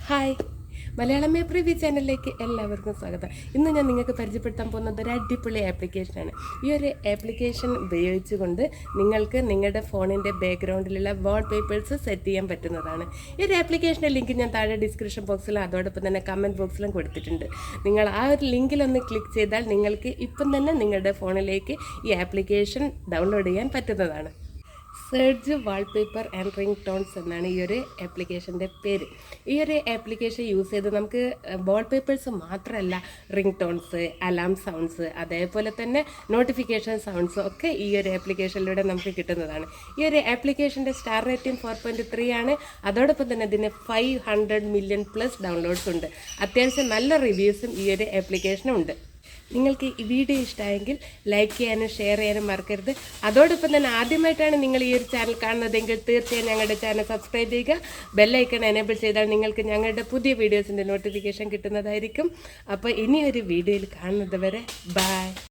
Hi Malayalam preview ചാനലിലേക്ക് എല്ലാവർക്കും സ്വാഗതം. ഇന്ന് ഞാൻ നിങ്ങൾക്ക് പരിചയപ്പെടുത്താൻ പോകുന്നത് ഒരു അടിപൊളി ആപ്ലിക്കേഷനാണ്. ഈ ഒരു ആപ്ലിക്കേഷൻ ഉപയോഗിച്ചുകൊണ്ട് നിങ്ങൾക്ക് നിങ്ങളുടെ ഫോണിൻ്റെ ബാക്ക്ഗ്രൗണ്ടിലുള്ള വാൾപേപ്പേഴ്സ് സെറ്റ് ചെയ്യാൻ പറ്റുന്നതാണ്. ഈ ഒരു ആപ്ലിക്കേഷൻ്റെ ലിങ്ക് ഞാൻ താഴെ ഡിസ്ക്രിപ്ഷൻ ബോക്സിലും അതോടൊപ്പം തന്നെ കമൻറ്റ് ബോക്സിലും കൊടുത്തിട്ടുണ്ട്. നിങ്ങൾ ആ ഒരു ലിങ്കിലൊന്ന് ക്ലിക്ക് ചെയ്താൽ നിങ്ങൾക്ക് ഇപ്പം തന്നെ നിങ്ങളുടെ ഫോണിലേക്ക് ഈ ആപ്ലിക്കേഷൻ ഡൗൺലോഡ് ചെയ്യാൻ പറ്റുന്നതാണ്. Search wallpaper and ring tones എന്നാണ് ഈ ഒരു ആപ്ലിക്കേഷൻ്റെ പേര്. ഈ ഒരു ആപ്ലിക്കേഷൻ യൂസ് ചെയ്ത് നമുക്ക് വാൾപേപ്പേഴ്സ് മാത്രമല്ല, റിംഗ് ടോൺസ്, അലാം സൗണ്ട്സ്, അതേപോലെ തന്നെ നോട്ടിഫിക്കേഷൻ സൗണ്ട്സ് ഒക്കെ ഈ ഒരു ആപ്ലിക്കേഷനിലൂടെ നമുക്ക് കിട്ടുന്നതാണ്. ഈ ഒരു ആപ്ലിക്കേഷൻ്റെ സ്റ്റാർ റേറ്റിംഗ് 4.3 ആണ്. അതോടൊപ്പം തന്നെ ഇതിന് 500 മില്യൺ പ്ലസ് ഡൗൺലോഡ്സ് ഉണ്ട്. അത്യാവശ്യം നല്ല റിവ്യൂസും ഈ ഒരു ആപ്ലിക്കേഷനുണ്ട്. നിങ്ങൾക്ക് ഈ വീഡിയോ ഇഷ്ടമായെങ്കിൽ ലൈക്ക് ചെയ്യാനും ഷെയർ ചെയ്യാനും മറക്കരുത്. അതോടൊപ്പം തന്നെ ആദ്യമായിട്ടാണ് നിങ്ങൾ ഈ ഒരു ചാനൽ കാണുന്നതെങ്കിൽ തീർച്ചയായും ഞങ്ങളുടെ ചാനൽ സബ്സ്ക്രൈബ് ചെയ്യുക. ബെല്ലൈക്കൺ എനേബിൾ ചെയ്താൽ നിങ്ങൾക്ക് ഞങ്ങളുടെ പുതിയ വീഡിയോസിൻ്റെ നോട്ടിഫിക്കേഷൻ കിട്ടുന്നതായിരിക്കും. അപ്പോൾ ഇനി ഒരു വീഡിയോയിൽ കാണുന്നത് വരെ ബൈ.